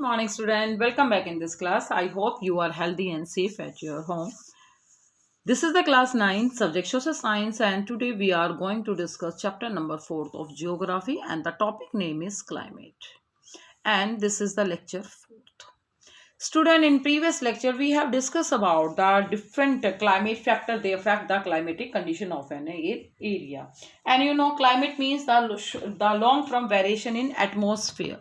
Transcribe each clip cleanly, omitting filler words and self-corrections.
morning, student. Welcome back in this class. I hope you are healthy and safe at your home. This is the class 9 subject social science, and today we are going to discuss chapter number 4 of geography, and the topic name is climate. And this is the lecture 4th. Student, in previous lecture we have discussed about the different climate factor they affect the climatic condition of an area. And you know, climate means the long term variation in atmosphere.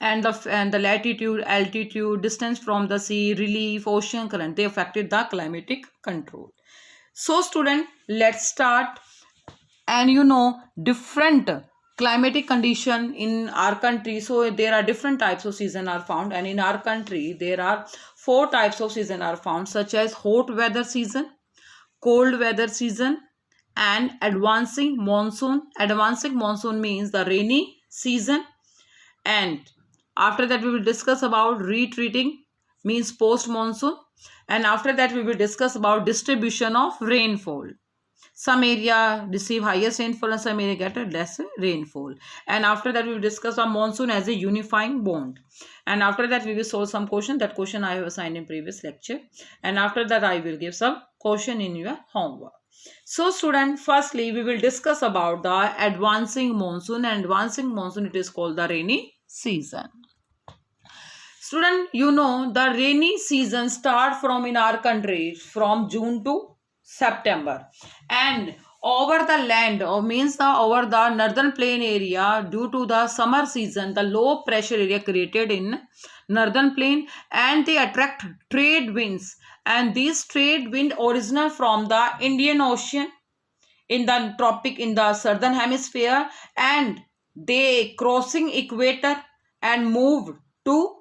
And the latitude, altitude, distance from the sea, relief, ocean current, they affected the climatic control. So student, let's start. And you know, different climatic condition in our country, so there are different types of season are found, and in our country there are 4 types of season are found, such as hot weather season, cold weather season, and advancing monsoon. Advancing monsoon means the rainy season. And after that we will discuss about retreating, means post monsoon. And after that we will discuss about distribution of rainfall. Some area receive highest rainfall and some area get less rainfall. And after that we will discuss on monsoon as a unifying bond. And after that we will solve some question. That question I have assigned in previous lecture. And after that I will give some question in your homework. So student, firstly we will discuss about the advancing monsoon. And advancing monsoon, it is called the rainy season. Student, you know, the rainy season start from in our country from June to September, and over the land, or means the over the northern plain area, due to the summer season, the low pressure area created in northern plain, and they attract trade winds, and these trade wind original from the Indian Ocean in the tropic in the southern hemisphere, and they crossing equator and move to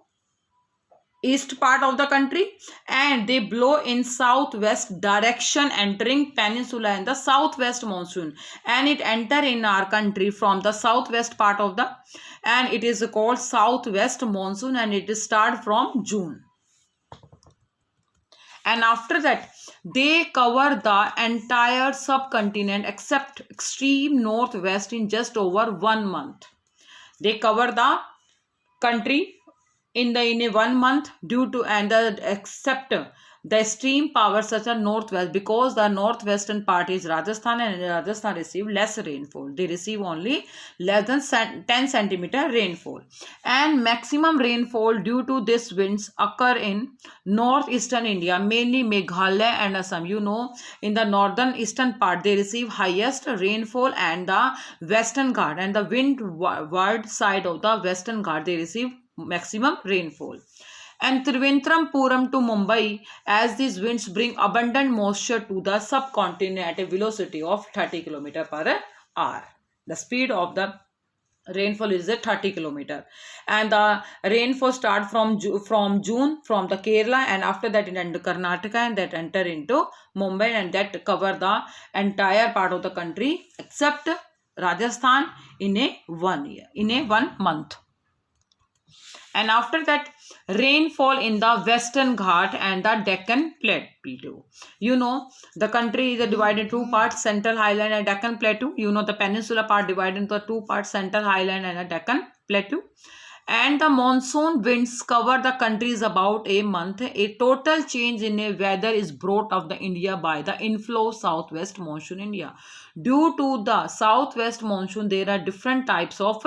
east part of the country, and they blow in southwest direction, entering peninsula in the southwest monsoon, and it enter in our country from the southwest part of the, and it is called southwest monsoon, and it start from June. And after that they cover the entire subcontinent except extreme northwest in just over 1 month. They cover the country in a 1 month due to, and except the extreme power such as northwest, because the northwestern part is Rajasthan, and Rajasthan receive less rainfall. They receive only less than 10 centimeter rainfall. And maximum rainfall due to these winds occur in northeastern India, mainly Meghalaya and Assam. You know, in the northern eastern part they receive highest rainfall, and the western Ghat and the windward side of the western Ghat they receive maximum rainfall. And Trivandrum to Mumbai, as these winds bring abundant moisture to the subcontinent at a velocity of 30 km per hour. The speed of the rainfall is at 30 km, and the rainfall start from June from the Kerala, and after that it enter Karnataka, and that enter into Mumbai, and that cover the entire part of the country except Rajasthan in a 1 month. And after that rainfall in the western Ghat and the Deccan Plateau. You know, the country is divided into 2 parts, Central Highland and Deccan Plateau. You know, the peninsula part divided into 2 parts, Central Highland and the Deccan Plateau. And the monsoon winds cover the countries about a month. A total change in a weather is brought of the India by the inflow of southwest monsoon India. Due to the southwest monsoon, there are different types of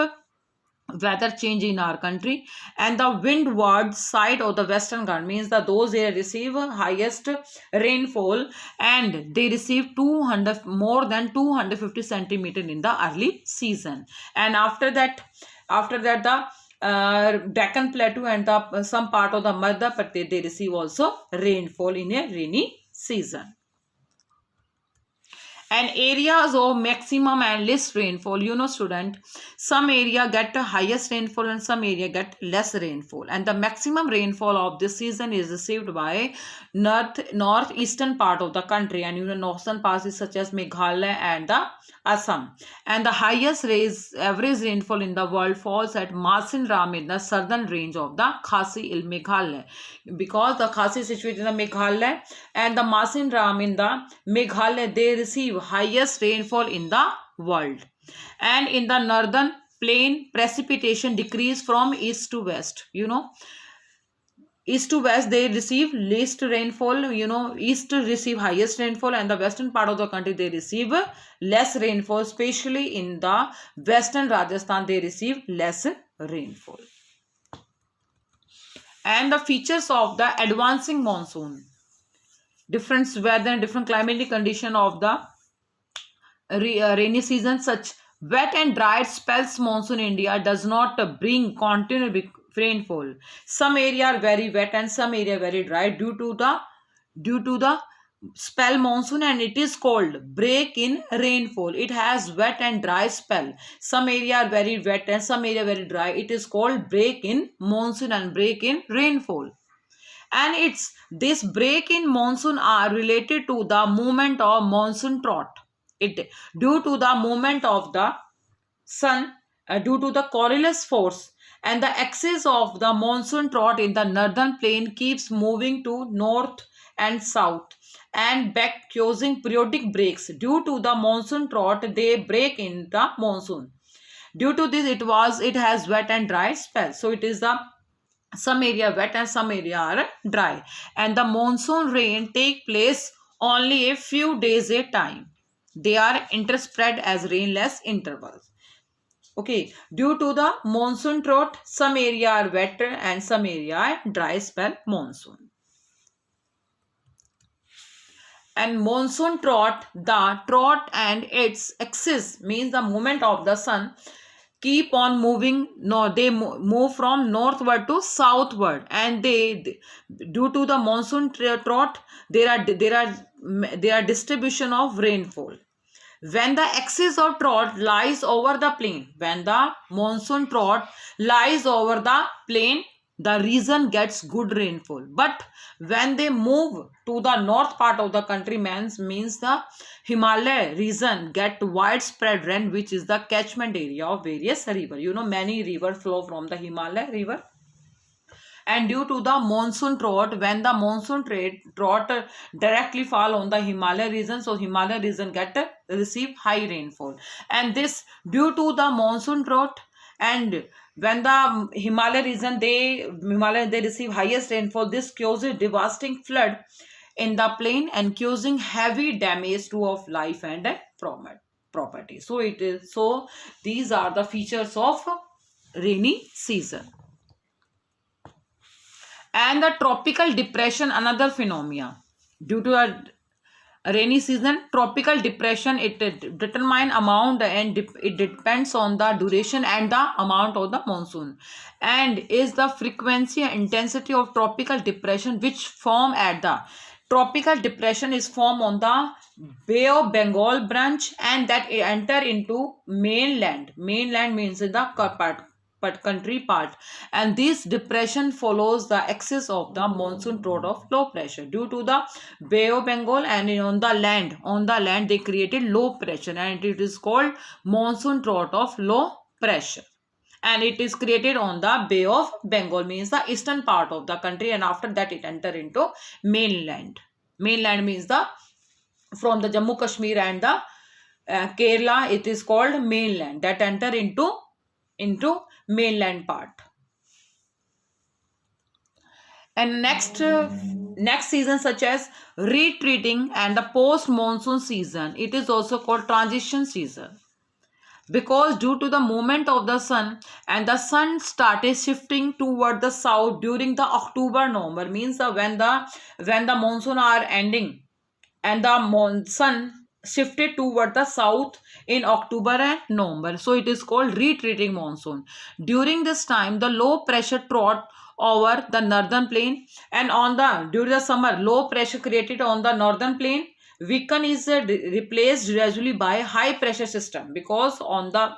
weather change in our country, and the windward side of the western Ghat means that those they receive highest rainfall, and they receive 200 more than 250 centimeter in the early season. And after that the Deccan Plateau and the some part of the Madhya Pradesh they receive also rainfall in a rainy season. And areas of maximum and least rainfall, you know student, some area get highest rainfall and some area get less rainfall, and the maximum rainfall of this season is received by northeastern part of the country, and you know northern parts is such as Meghalaya and the Assam. And the highest average rainfall in the world falls at Masin Ram in the southern range of the Khasi Hill Meghalaya, because the Khasi is situated in the Meghalaya, and the Masin Ram in the Meghalaya they receive highest rainfall in the world. And in the northern plain precipitation decrease from east to west. East to west they receive least rainfall. East receive highest rainfall, and the western part of the country they receive less rainfall, especially in the western Rajasthan they receive less rainfall. And the features of the advancing monsoon: different weather and different climatic condition of the rainy season. Such wet and dry spells monsoon India does not bring continuous rainfall. Some area are very wet and some area very dry due to the spell monsoon, and it is called break in rainfall. It has wet and dry spell. Some area are very wet and some area very dry. It is called break in monsoon and break in rainfall. And this break in monsoon are related to the movement of monsoon trot. Due to the movement of the sun, due to the Coriolis force, and the axis of the monsoon trot in the northern plain keeps moving to north and south and back, causing periodic breaks. Due to the monsoon trot, they break in the monsoon. Due to this, it has wet and dry spell. So it is the some area wet and some area are dry, and the monsoon rain take place only a few days at a time. They are interspread as rainless intervals. Okay, due to the monsoon trot, some area are wet and some area are dry spell monsoon. And monsoon trot, the trot and its axis means the movement of the sun keep on moving. No, they move from northward to southward, and they due to the monsoon trot there are distribution of rainfall. When the axis of trot lies over the plain, when the monsoon trot lies over the plain, the region gets good rainfall. But when they move to the north part of the country, means the Himalaya region get widespread rain, which is the catchment area of various rivers. Many rivers flow from the Himalaya river. And due to the monsoon trot, when the monsoon trot directly fall on the Himalaya region, so Himalaya region receive high rainfall. And this due to the monsoon trot, and when the Himalaya region they receive highest rainfall, this causes devastating flood in the plain and causing heavy damage to of life and property. So these are the features of rainy season. And the tropical depression, another phenomena. Due to a rainy season, tropical depression, it determine amount, and it depends on the duration and the amount of the monsoon, and is the frequency and intensity of tropical depression which form at the tropical depression is formed on the Bay of Bengal branch, and that enter into mainland means in the country part, and this depression follows the axis of the monsoon trot of low pressure. Due to the Bay of Bengal, and on the land they created low pressure, and it is called monsoon trot of low pressure, and it is created on the Bay of Bengal, means the eastern part of the country, and after that it enter into mainland means the from the Jammu Kashmir and the Kerala, it is called mainland, that enter into mainland part. And next season, such as retreating and the post monsoon season, it is also called transition season, because due to the movement of the sun, and the sun started shifting toward the south during the October-November, means when the monsoon are ending and the sun shifted toward the south in October and November. So it is called retreating monsoon. During this time, the low pressure trot over the northern plain, and during the summer, low pressure created on the northern plain weaken is replaced gradually by high pressure system, because on the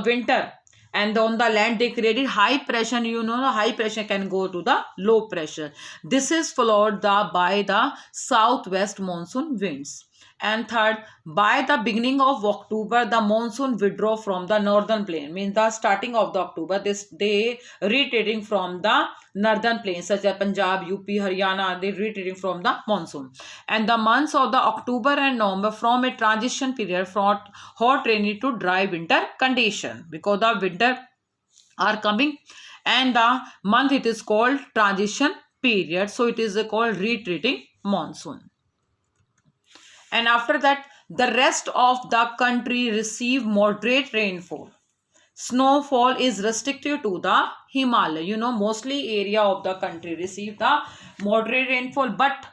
winter and on the land they created high pressure. The high pressure can go to the low pressure. This is followed by the southwest monsoon winds, And third, by the beginning of October, the monsoon withdraw from the northern plain. Means the starting of the October, they retreating from the northern plains such as Punjab, UP, Haryana. They retreating from the monsoon. And the months of the October and November from a transition period from hot rainy to dry winter condition, because the winter are coming, and the month it is called transition period. So it is called retreating monsoon. And after that, the rest of the country receive moderate rainfall. Snowfall is restricted to the Himalaya. Mostly area of the country receive the moderate rainfall, but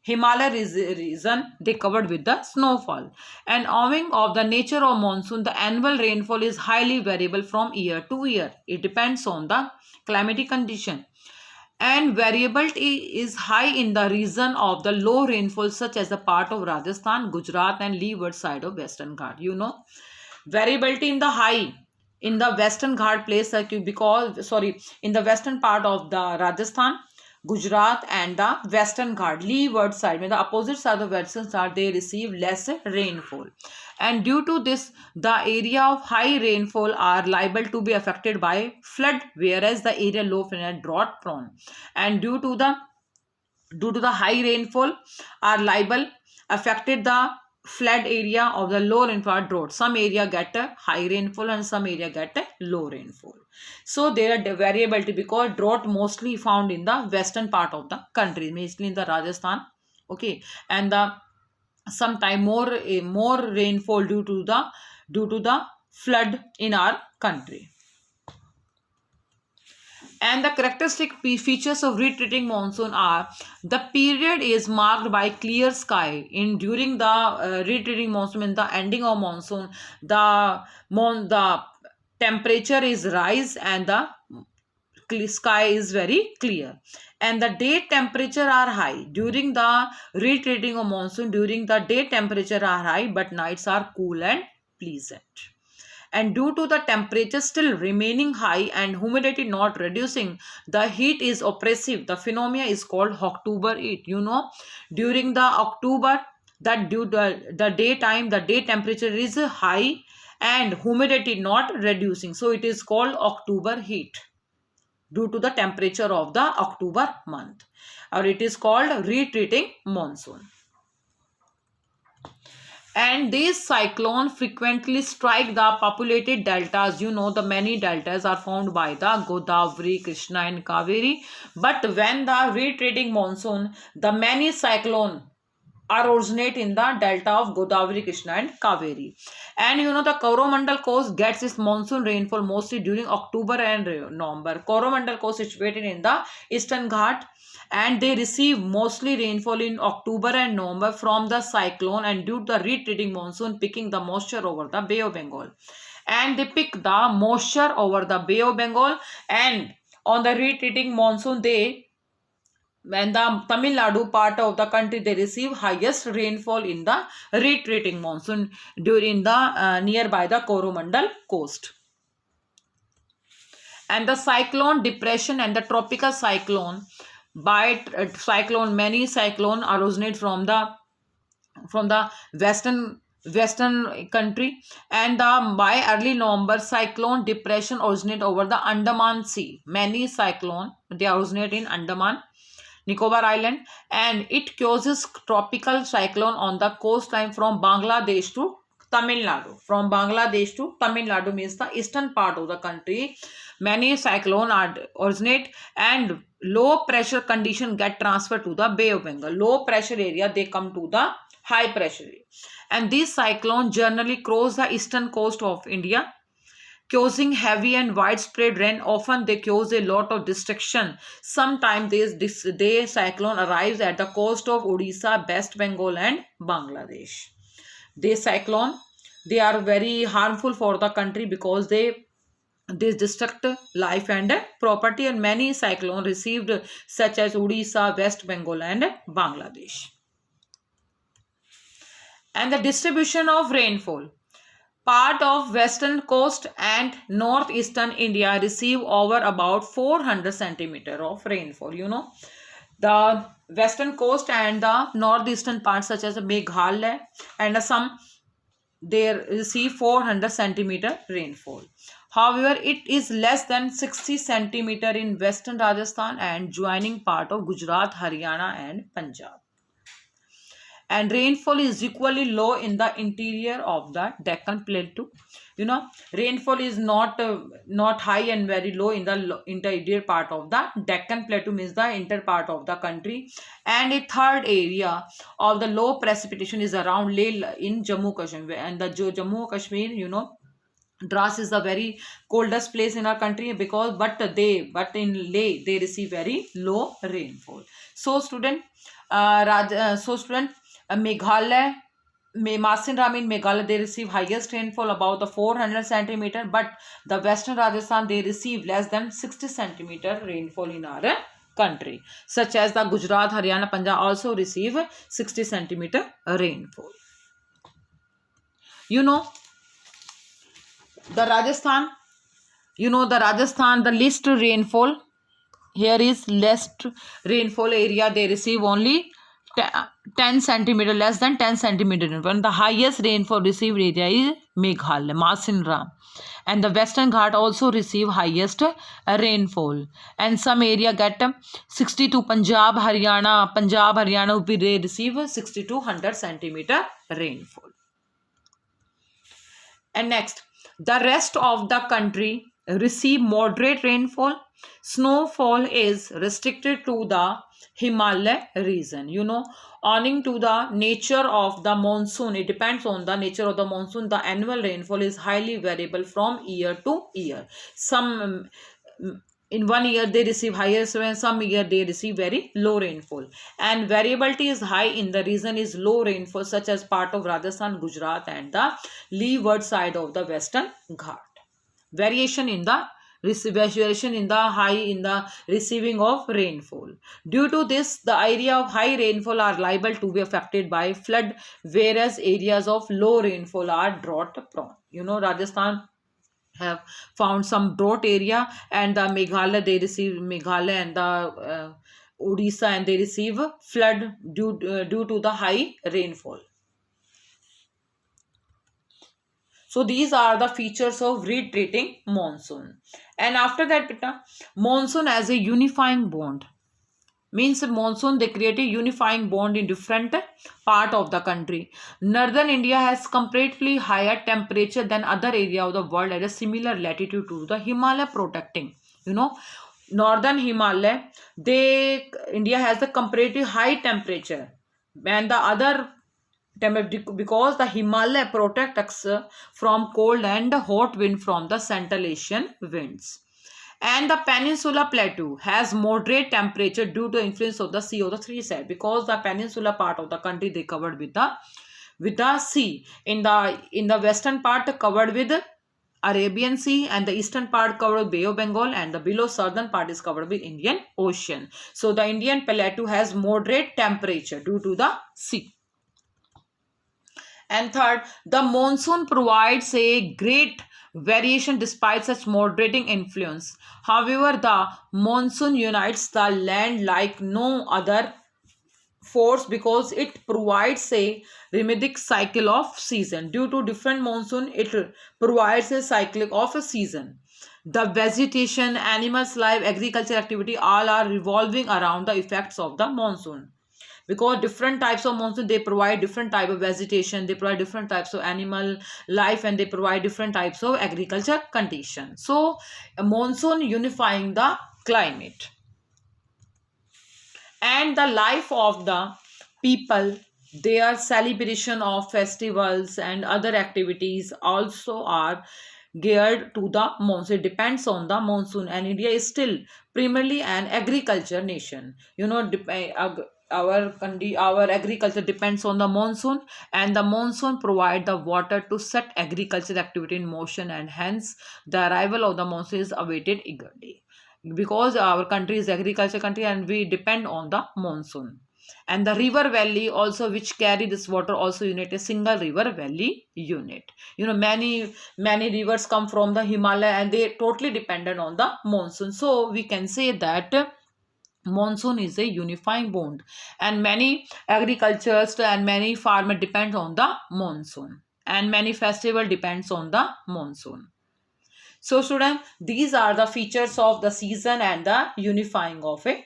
Himalaya is the reason they covered with the snowfall. And owing of the nature of monsoon, the annual rainfall is highly variable from year to year. It depends on the climatic condition. And variability is high in the region of the low rainfall, such as the part of Rajasthan, Gujarat, and leeward side of Western Ghat. Variability in the high in the Western Ghat place, in the western part of the Rajasthan, Gujarat, and the Western Ghat, leeward side, when the opposite side of the Western Ghat, they receive less rainfall. And due to this, the area of high rainfall are liable to be affected by flood, whereas the area low are drought prone. And due to the high rainfall are liable affected the flood area of the low rainfall drought. Some area get a high rainfall and some area get a low rainfall. So there are variability because drought mostly found in the western part of the country, mostly in the Rajasthan. Okay, and the sometime more rainfall due to the flood in our country. And the characteristic features of retreating monsoon are: the period is marked by clear sky. During the retreating monsoon, in the ending of monsoon, the temperature is rise and the sky is very clear, and the day temperature are high. During the retreating of monsoon, during the day temperature are high, but nights are cool and pleasant. And due to the temperature still remaining high and humidity not reducing, the heat is oppressive. The phenomena is called October heat. During the October, that due to the daytime, the day temperature is high and humidity not reducing. So it is called October heat due to the temperature of the October month, or it is called retreating monsoon. And these cyclones frequently strike the populated deltas. The many deltas are found by the Godavari, Krishna, and Kaveri. But when the retreating monsoon, the many cyclones originate in the delta of Godavari, Krishna, and Kaveri. And the Coromandel coast gets its monsoon rainfall mostly during October and November. Coromandel coast is situated in the Eastern Ghat, and they receive mostly rainfall in October and November from the cyclone, and due to the retreating monsoon picking the moisture over the Bay of Bengal. And they pick the moisture over the Bay of Bengal, and on the retreating monsoon, when the Tamil Nadu part of the country, they receive highest rainfall in the retreating monsoon during the nearby the Coromandel coast. And the cyclone depression and the tropical cyclone, many cyclone originate from the western country, and by early November, cyclone depression originate over the Andaman Sea. Many cyclone, they originate in Andaman Nicobar Island, and it causes tropical cyclone on the coastline from Bangladesh to Tamil Nadu. From Bangladesh to Tamil Nadu means the eastern part of the country. Many cyclone originate, and low pressure condition get transferred to the Bay of Bengal. Low pressure area, they come to the high pressure area. And these cyclones generally cross the eastern coast of India, causing heavy and widespread rain. Often they cause a lot of destruction. Sometimes this cyclone arrives at the coast of Odisha, West Bengal, and Bangladesh. These cyclone, they are very harmful for the country because they destruct life and property, and many cyclones received such as Odisha, West Bengal, and Bangladesh. And the distribution of rainfall. Part of western coast and northeastern India receive over about 400 centimeter of rainfall. The western coast and the northeastern parts such as Meghalaya and some they receive 400 centimeter rainfall. However, it is less than 60 centimeter in western Rajasthan and joining part of Gujarat, Haryana and Punjab. And rainfall is equally low in the interior of the Deccan Plateau. Rainfall is not high and very low in the interior part of the Deccan Plateau, means the inter part of the country. And a third area of the low precipitation is around Leh in Jammu Kashmir, and the Jammu Kashmir, Dras is the very coldest place in our country, because but in Leh they receive very low rainfall. So student, Meghalaya, Masin Ram in Meghalaya, they receive highest rainfall about the 400 centimeter, but the western Rajasthan they receive less than 60 centimeter rainfall in our country, such as the Gujarat, Haryana, Punjab also receive 60 centimeter rainfall. The Rajasthan, the least rainfall, here is least rainfall area, they receive only 10 centimeter, less than 10 centimeter. And the highest rainfall received area is Meghalaya, Masin Ram. And the Western Ghat also receive highest rainfall. And some area get 62, Punjab, Haryana, UP, they receive 60 to 100 centimeter rainfall. And next, the rest of the country receive moderate rainfall. Snowfall is restricted to the Himalaya region. Owing to the nature of the monsoon, it depends on the nature of the monsoon. The annual rainfall is highly variable from year to year. Some in one year they receive higher, some year they receive very low rainfall, and variability is high in the region is low rainfall, such as part of Rajasthan, Gujarat and the leeward side of the Western Ghat. Variation in the receiving of rainfall. Due to this, the area of high rainfall are liable to be affected by flood, whereas areas of low rainfall are drought prone. Rajasthan have found some drought area, and the Meghalaya and the Odisha, and they receive flood due to the high rainfall. So these are the features of retreating monsoon. And after that, monsoon as a unifying bond. Means monsoon, they create a unifying bond in different part of the country. Northern India has comparatively higher temperature than other area of the world at a similar latitude to the Himalaya protecting. Northern Himalaya, India has the comparatively high temperature, and the other because the Himalaya protect us from cold and hot wind from the Central Asian winds. And the Peninsula Plateau has moderate temperature due to influence of the sea of the three sides, because the peninsula part of the country they covered with the sea. In the western part covered with Arabian Sea, and the eastern part covered with Bay of Bengal, and the below southern part is covered with Indian Ocean. So the Indian Plateau has moderate temperature due to the sea. And third, the monsoon provides a great variation despite such moderating influence. However, the monsoon unites the land like no other force, because it provides a rhythmic cycle of season. Due to different monsoon, it provides a cycle of a season. The vegetation, animals' life, agriculture activity, all are revolving around the effects of the monsoon. Because different types of monsoon, they provide different type of vegetation, they provide different types of animal life, and they provide different types of agriculture conditions. So a monsoon unifying the climate. And the life of the people, their celebration of festivals and other activities also are geared to the monsoon. It depends on the monsoon, and India is still primarily an agriculture nation. Our agriculture depends on the monsoon, and the monsoon provide the water to set agriculture activity in motion, and hence the arrival of the monsoon is awaited eagerly, because our country is agriculture country and we depend on the monsoon. And the river valley also, which carry this water, also unit a single river valley unit. Many rivers come from the Himalaya, and they totally dependent on the monsoon. So we can say that Monsoon is a unifying bond, and many agriculturists and many farmer depend on the monsoon, and many festival depends on the monsoon. So student, these are the features of the season and the unifying of it,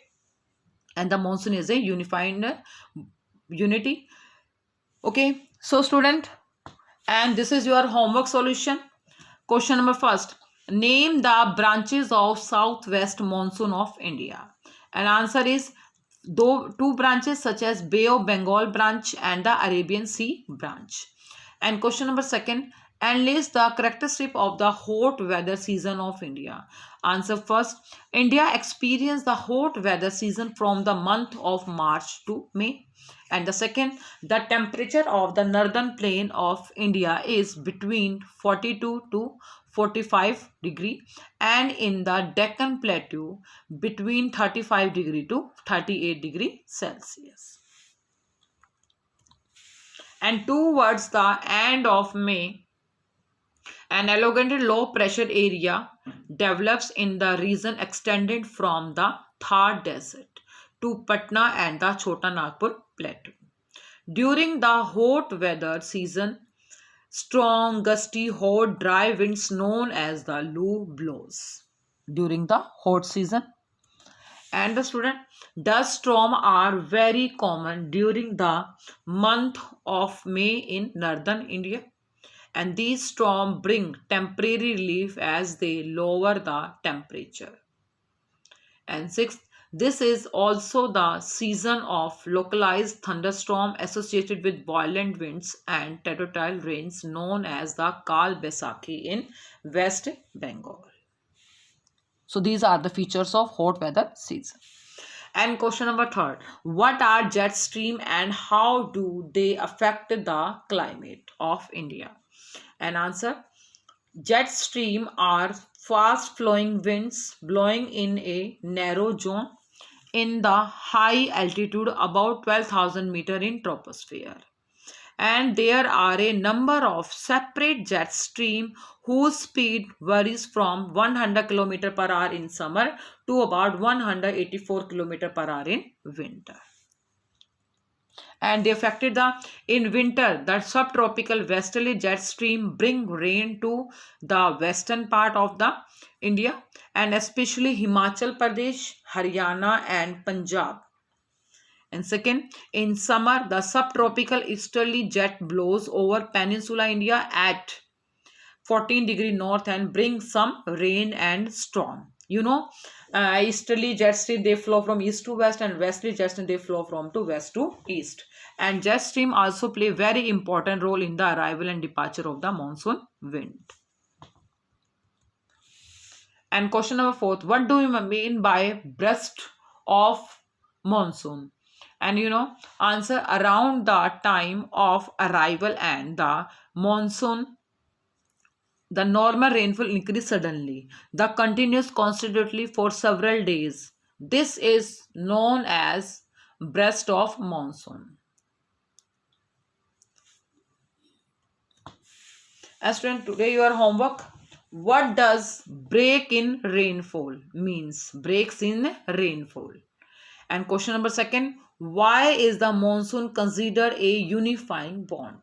and the monsoon is a unifying unity. Okay, so student, and this is your homework solution. Question number first, name the branches of southwest monsoon of India. And answer is though two branches such as Bay of Bengal branch and the Arabian Sea branch. And question number second, enlist the characteristic of the hot weather season of India. Answer first, India experienced the hot weather season from the month of March to May. And the second, the temperature of the northern plain of India is between 42 to 45 degree, and in the Deccan Plateau between 35 degree to 38 degree Celsius. And towards the end of May, an elongated low pressure area develops in the region extended from the Thar Desert to Patna and the Chota Nagpur Plateau. During the hot weather season, strong, gusty, hot, dry winds known as the Loo blows during the hot season. And the student, dust storms are very common during the month of May in northern India, and these storms bring temporary relief as they lower the temperature. And sixth, this is also the season of localized thunderstorm associated with violent winds and torrential rains known as the Kal Baisakhi in West Bengal. So these are the features of hot weather season. And question number third, what are jet stream and how do they affect the climate of India? And answer, jet stream are fast flowing winds blowing in a narrow zone in the high altitude about 12,000 meter in troposphere. And there are a number of separate jet stream whose speed varies from 100 km per hour in summer to about 184 km per hour in winter. And they affected in winter, the subtropical westerly jet stream bring rain to the western part of the India, and especially Himachal Pradesh, Haryana and Punjab. And second, in summer, the subtropical easterly jet blows over peninsula India at 14 degree north and bring some rain and storm. Easterly jet stream, they flow from east to west, and westerly jet stream, they flow from to west to east. And jet stream also play very important role in the arrival and departure of the monsoon wind. And question number fourth, what do you mean by burst of monsoon? And answer, around the time of arrival and the monsoon, the normal rainfall increase suddenly, the continues constantly for several days. This is known as burst of monsoon. As student, today your homework, what does break in rainfall means? Breaks in rainfall. And question number second, why is the monsoon considered a unifying bond?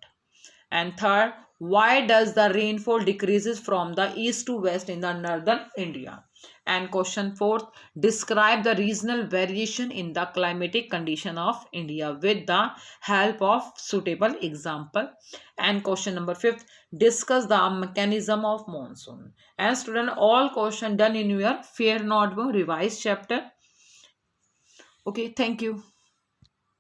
And third, why does the rainfall decreases from the east to west in the northern India? And question fourth, describe the regional variation in the climatic condition of India with the help of suitable example. And question number fifth, discuss the mechanism of monsoon. And student, all question done in your fair notebook revised chapter. Okay, thank you.